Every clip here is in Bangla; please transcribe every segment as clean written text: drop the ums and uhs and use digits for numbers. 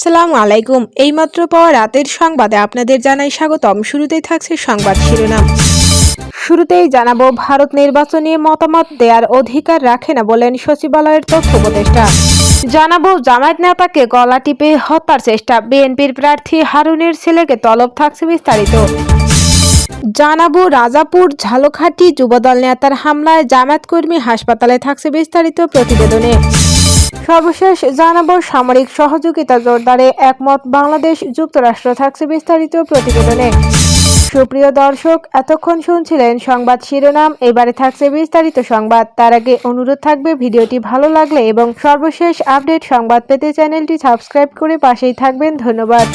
আসসালামু আলাইকুম। এইমাত্র পাওয়া রাতের সংবাদে আপনাদের জানাই স্বাগতম। শুরুতেই থাকছে সংবাদ শিরোনাম। শুরুতেই জানাবো, ভারত নির্বাচন নিয়ে মতামত দেওয়ার অধিকার রাখে না বলেন সচিবালয়ের তথ্য উপদেষ্টা। জানাবো, জামায়াত নেতাকে গলা টিপে হত্যার চেষ্টা, বিএনপির প্রার্থী হারুনের ছেলেকে তলব। থাকছে বিস্তারিত। জানাবো, রাজাপুর ঝালকাঠি যুবদল নেতার হামলায় জামায়াত কর্মী হাসপাতালে। থাকছে বিস্তারিত প্রতিবেদনে। সর্বশেষ জানাবো, সামরিক সহযোগিতা জোরদারে একমত বাংলাদেশ যুক্তরাষ্ট্র। থাকছে বিস্তারিত প্রতিবেদনে। সুপ্রিয় দর্শক, এতক্ষণ শুনছিলেন সংবাদ শিরোনাম, এবারে থাকছে বিস্তারিত সংবাদ। তার আগে অনুরোধ থাকবে, ভিডিওটি ভালো লাগলে এবং সর্বশেষ আপডেট সংবাদ পেতে চ্যানেলটি সাবস্ক্রাইব করে পাশেই থাকবেন। ধন্যবাদ।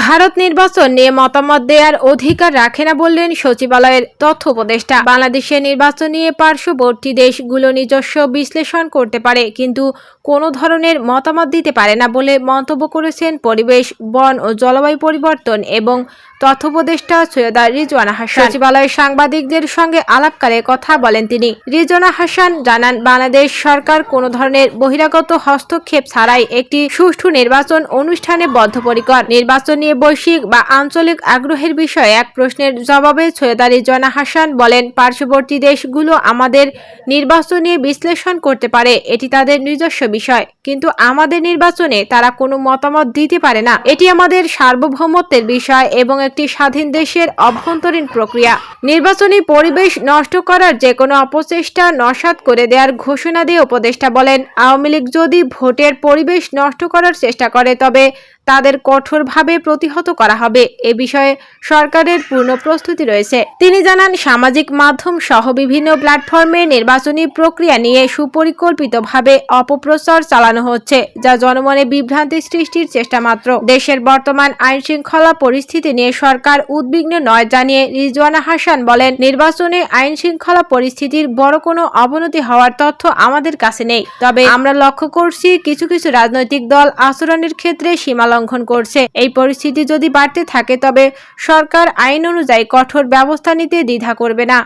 ভারত নির্বাচন নিয়ে মতামত দেওয়ার অধিকার রাখে না বললেন সচিবালয়ের তথ্য উপদেষ্টা। বাংলাদেশের নির্বাচন নিয়ে পার্শ্ববর্তী দেশগুলো নিজস্ব বিশ্লেষণ করতে পারে, কিন্তু কোনো ধরনের মতামত দিতে পারে না বলে মন্তব্য করেছেন পরিবেশ, বন ও জলবায়ু পরিবর্তন এবং তথ্য উপদেষ্টা সৈয়দা রিজওয়ানা হাসান। সচিবালয়ের সাংবাদিকদের সঙ্গে আলাপকালে কথা বলেন তিনি। রিজওয়ানা হাসান জানান, বাংলাদেশ সরকার কোনো ধরনের বহিরাগত হস্তক্ষেপ ছাড়াই একটি সুষ্ঠু নির্বাচন অনুষ্ঠানে বদ্ধপরিকর। নির্বাচন নিয়ে বৈশ্বিক বা আঞ্চলিক আগ্রহের বিষয়ে এক প্রশ্নের জবাবে সৈয়দা রিজওয়ানা হাসান বলেন, পার্শ্ববর্তী দেশগুলো আমাদের নির্বাচন নিয়ে বিশ্লেষণ করতে পারে, এটি তাদের নিজস্ব বিষয়, কিন্তু আমাদের নির্বাচনে তারা কোনো মতামত দিতে পারে না। এটি আমাদের সার্বভৌমত্বের বিষয় এবং একটি স্বাধীন দেশের অভ্যন্তরীণ প্রক্রিয়া। নির্বাচনী পরিবেশ নষ্ট করার যে কোনো অপচেষ্টা নস্যাৎ করে দেওয়ার ঘোষণা দিয়ে উপদেষ্টা বলেন, আওয়ামী লীগ যদি ভোটের পরিবেশ নষ্ট করার চেষ্টা করে তবে তাদের কঠোরভাবে প্রতিহত করা হবে। এ বিষয়ে সরকারের পূর্ণ প্রস্তুতি রয়েছে। তিনি জানান, সামাজিক মাধ্যম সহ বিভিন্ন প্ল্যাটফর্মে নির্বাচনী প্রক্রিয়া নিয়ে সুপরিকল্পিতভাবে অপপ্রচার চালানো হচ্ছে, যা জনমনে বিভ্রান্তি সৃষ্টির চেষ্টা মাত্র। দেশের বর্তমান আইনশৃঙ্খলা পরিস্থিতি নিয়ে সরকার উদ্বিগ্ন নয় জানিয়ে রিজওয়ানা হাসান বলেন, নির্বাচনে আইনশৃঙ্খলা পরিস্থিতির বড় কোনো অবনতি হওয়ার তথ্য আমাদের কাছে নেই, তবে আমরা লক্ষ্য করছি কিছু কিছু রাজনৈতিক দল আচরণের ক্ষেত্রে সীমা লঙ্ঘন করছে। এই পরিস্থিতি যদি বাড়তে থাকে তবে সরকার আইন অনুযায়ী কঠোর ব্যবস্থা নিতে দ্বিধা করবে না।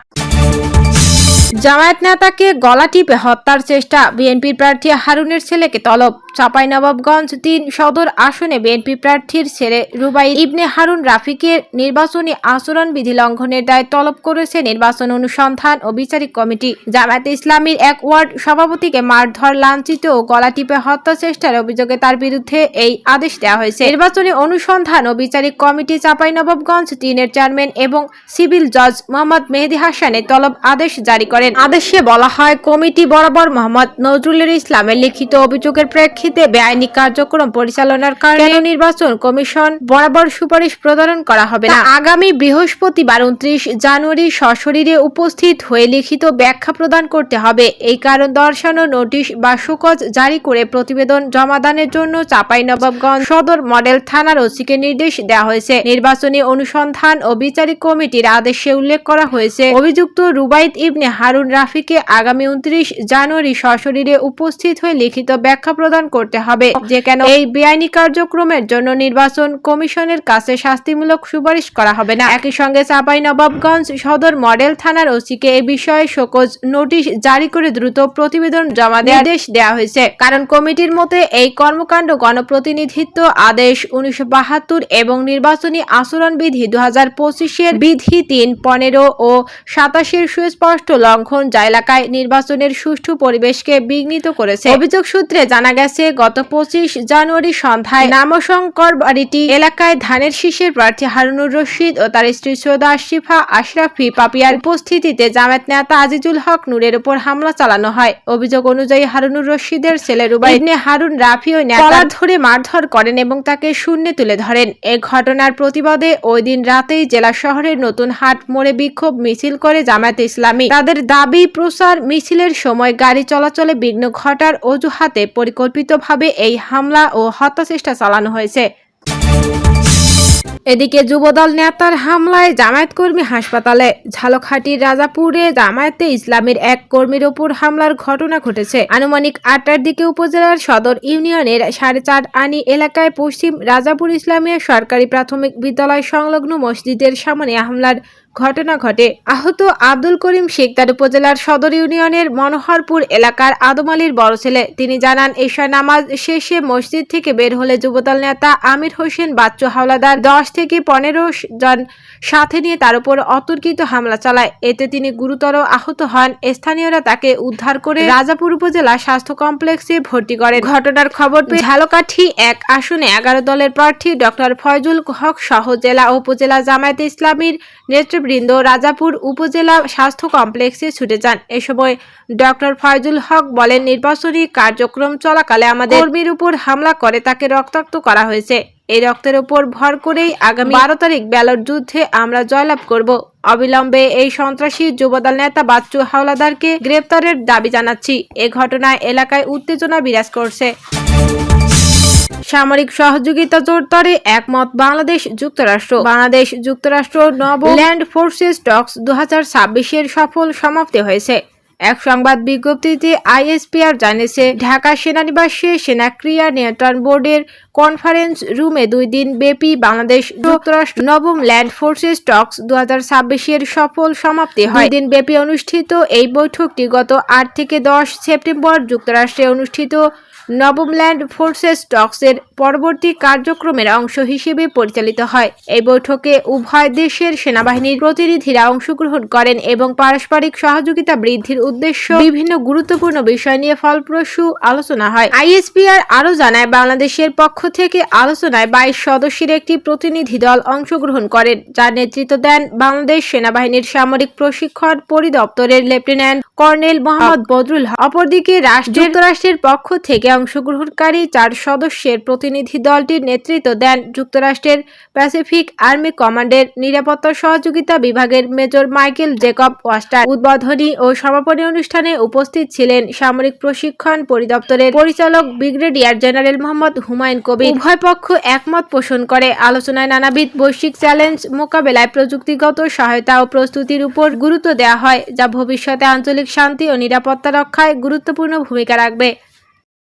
জামায়াত নেতাকে গলা টিপে হত্যার চেষ্টা, বিএনপির প্রার্থী হারুনের ছেলেকে তলব। চাঁপাইনবাবগঞ্জ ৩ সদর আসনে বিএনপি প্রার্থীর ছেলে রুবাইদ ইবনে হারুন রাফিকের নির্বাচনী আচরণবিধি লঙ্ঘনের দায়ে তলব করেছে নির্বাচন অনুসন্ধান ও বিচারিক কমিটি। জামায়াতে ইসলামীর এক ওয়ার্ড সভাপতিকে মারধর, লাঞ্ছিত ও গলা টিপে হত্যা চেষ্টার অভিযোগে তার বিরুদ্ধে এই আদেশ দেওয়া হয়েছে। নির্বাচনী অনুসন্ধান ও বিচারিক কমিটি চাঁপাইনবাবগঞ্জ ৩-এর চেয়ারম্যান এবং সিভিল জজ মোহাম্মদ মেহেদী হাসানের তলব আদেশ জারি করেন। আদেশে বলা হয়, কমিটি বরাবর মোহাম্মদ নজরুল ইসলামের লিখিত অভিযোগের প্রেক্ষিতে বেআইনি কার্যক্রম পরিচালনার কারণে নির্বাচন কমিশন বরাবর সুপারিশ প্রদান করা হবে না। আগামী বৃহস্পতিবার ২৯ জানুয়ারি সশরীরে উপস্থিত হয়ে লিখিত ব্যাখ্যা প্রদান করতে হবে। এই কারণ দর্শানো নোটিশ বা শোকজ জারি করে প্রতিবেদন জমাদানের জন্য চাঁপাইনবাবগঞ্জ সদর মডেল থানার ওসিকে নির্দেশ দেওয়া হয়েছে। নির্বাচনী অনুসন্ধান ও বিচারিক কমিটির আদেশে উল্লেখ করা হয়েছে, অভিযুক্ত রুবাইদ ইবনে হারুন রাফিকে আগামী ২৯ জানুয়ারি সশরীরে উপস্থিত হয়ে লিখিত ব্যাখ্যা প্রদান করতে হবে যে কেন এই বেআইনি কার্যক্রমের জন্য নির্বাচন কমিশনের কাছে শাস্তিমূলক সুপারিশ করা হবে না। একই সঙ্গে চাঁপাইনবাবগঞ্জ সদর মডেল থানার ওসিকে এ বিষয়ে শোকজ নোটিশ জারি করে দ্রুত প্রতিবেদন জমা দেওয়ার আদেশ দেওয়া হয়েছে। কারণ কমিটির মতে এই কর্মকাণ্ড গণপ্রতিনিধিত্ব আদেশ ১৯৭২ এবং নির্বাচনী আচরণবিধি ২০২৫-এর বিধি ৩, ১৫ ও ২৭-এর সুস্পষ্ট লঙ্ঘন, যা এলাকায় নির্বাচনের সুষ্ঠু পরিবেশকে বিঘ্নিত করেছে। অভিযোগ সূত্রে জানা গেছে, গত ২৫ জানুয়ারি সন্ধ্যায় নামশঙ্কর বাড়িটি এলাকায় ধানের শীষের প্রার্থী হারুনুর রশিদ ও তার স্ত্রী সৈয়দা আশিফা আশরাফি পাপিয়ার উপস্থিতিতে জামায়াত নেতা আজিজুল হক নূরের উপর হামলা চালানো হয়। অভিযোগ অনুযায়ী হারুনুর রশিদের ছেলে রুবাইদ ইবনে হারুন রাফি ওই নেতার ধরে মারধর করেন এবং তাকে শূন্যে তুলে ধরেন। এ ঘটনার প্রতিবাদে ওই দিন রাতেই জেলা শহরের নতুন হাট মোড়ে বিক্ষোভ মিছিল করে জামায়াতে ইসলামী। তাদের দাবি, প্রচার মিছিলের সময় গাড়ি চলাচলে বিঘ্ন ঘটার অজুহাতে পরিকল্পিতভাবে এই হামলা ও হত্যাচেষ্টা চালানো হয়েছে। এদিকে যুবদল নেতার হামলায় জামায়াত কর্মী হাসপাতালে। ঝালকাঠির রাজাপুরে জামায়াতে ইসলামীর এক কর্মীর ওপর হামলার ঘটনা ঘটেছে। আনুমানিক ৮টার দিকে উপজেলার সদর ইউনিয়নের ৪.৫ আনি এলাকায় পশ্চিম রাজাপুর ইসলামিয়া সরকারি প্রাথমিক বিদ্যালয় সংলগ্ন মসজিদের সামনে হামলার ঘটনা ঘটে। আহত আব্দুল করিম শিকদার উপজেলার সদর ইউনিয়নের মনোহরপুর এলাকার আদম আলীর বড় ছেলে। তিনি জানান, এশার নামাজ শেষে মসজিদ থেকে বের হলে যুবদল নেতা আমির হোসেন বাচ্চু হাওলাদার 10 থেকে 15 জন সাথে নিয়ে তার উপর অতর্কিত হামলা চালায়। এতে তিনি গুরুতর আহত হন। স্থানীয়রা তাকে উদ্ধার করে রাজাপুর উপজেলা স্বাস্থ্য কমপ্লেক্সে ভর্তি করেন। ঘটনার খবর পেয়ে ঝালকাঠি 1 আসনে 11 দলের প্রার্থী ডক্টর ফয়জুল হক সহ জেলা ও উপজেলা জামায়াতে ইসলামীর নেতৃবৃন্দ রাজাপুর উপজেলা স্বাস্থ্য কমপ্লেক্সে ছুটে যান। এ সময় ডক্টর ফয়জুল হক বলেন, নির্বাচনী কার্যক্রম চলাকালে আমাদের কর্মীর উপর হামলা করে তাকে রক্তাক্ত করা হয়েছে। এই রক্তের উপর ভর করেই আগামী 12 তারিখ ব্যালট যুদ্ধে আমরা জয়লাভ করব। অবিলম্বে এই সন্ত্রাসী যুবদল নেতা বাচ্চু হাওলাদারকে গ্রেপ্তারের দাবি জানাচ্ছি। এ ঘটনায় এলাকায় উত্তেজনা বিরাজ করছে। সামরিক সহযোগিতা জোরদারে একমত বাংলাদেশ যুক্তরাষ্ট্র। বাংলাদেশ যুক্তরাষ্ট্র নবম ল্যান্ড ফোর্সেস টক্স 2026 এর সফল সমাপ্তি হয়েছে। এক সংবাদ বিজ্ঞপ্তিতে আইএসপিআর জানিয়েছে, ঢাকা সেনানিবাসে সেনা ক্রিয়া নিয়ন্ত্রণ বোর্ডের কনফারেন্স রুমে 2 দিন ব্যাপী বাংলাদেশ যুক্তরাষ্ট্র নবম ল্যান্ড ফোর্সেস টক্স 2026 এর সফল সমাপ্তি হয়। 2 দিন ব্যাপী অনুষ্ঠিত এই বৈঠকটি গত 8 থেকে 10 সেপ্টেম্বর যুক্তরাষ্ট্রে অনুষ্ঠিত নবম ল্যান্ড ফোর্সেস টক্সের পরবর্তী কার্যক্রমের অংশ হিসেবে পরিচালিত হয়। এই বৈঠকে উভয় দেশের সেনাবাহিনীর প্রতিনিধিরা অংশগ্রহণ করেন এবং পারস্পরিক সহযোগিতা বৃদ্ধির উদ্দেশ্যে বিভিন্ন গুরুত্বপূর্ণ বিষয় নিয়ে ফলপ্রসূ আলোচনা হয়। আইএসপিআর আরও জানায়, বাংলাদেশের পক্ষ থেকে আলোচনায় 22 সদস্যের একটি প্রতিনিধি দল অংশগ্রহণ করেন, যার নেতৃত্ব দেন বাংলাদেশ সেনাবাহিনীর সামরিক প্রশিক্ষণ পরিদপ্তরের লেফটেন্যান্ট কর্নেল মোহাম্মদ বদরুল হক। অপরদিকে যুক্তরাষ্ট্রের পক্ষ থেকে অংশগ্রহণকারী 4 সদস্যের প্রতিনিধি দলটির নেতৃত্ব দেন যুক্তরাষ্ট্রের প্যাসিফিক আর্মি কমান্ডের নিরাপত্তা সহযোগিতা বিভাগের মেজর মাইকেল জেকব ওয়াস্টার। উদ্বোধনী ও সমাপনী অনুষ্ঠানে উপস্থিত ছিলেন সামরিক প্রশিক্ষণ পরিদপ্তরের পরিচালক ব্রিগেডিয়ার জেনারেল মোহাম্মদ হুমায়ুন কবির। উভয় পক্ষ একমত পোষণ করে আলোচনায় নানাবিধ বৈশ্বিক চ্যালেঞ্জ মোকাবেলায় প্রযুক্তিগত সহায়তা ও প্রস্তুতির উপর গুরুত্ব দেওয়া হয়, যা ভবিষ্যতে আঞ্চলিক শান্তি ও নিরাপত্তা রক্ষায় গুরুত্বপূর্ণ ভূমিকা রাখবে।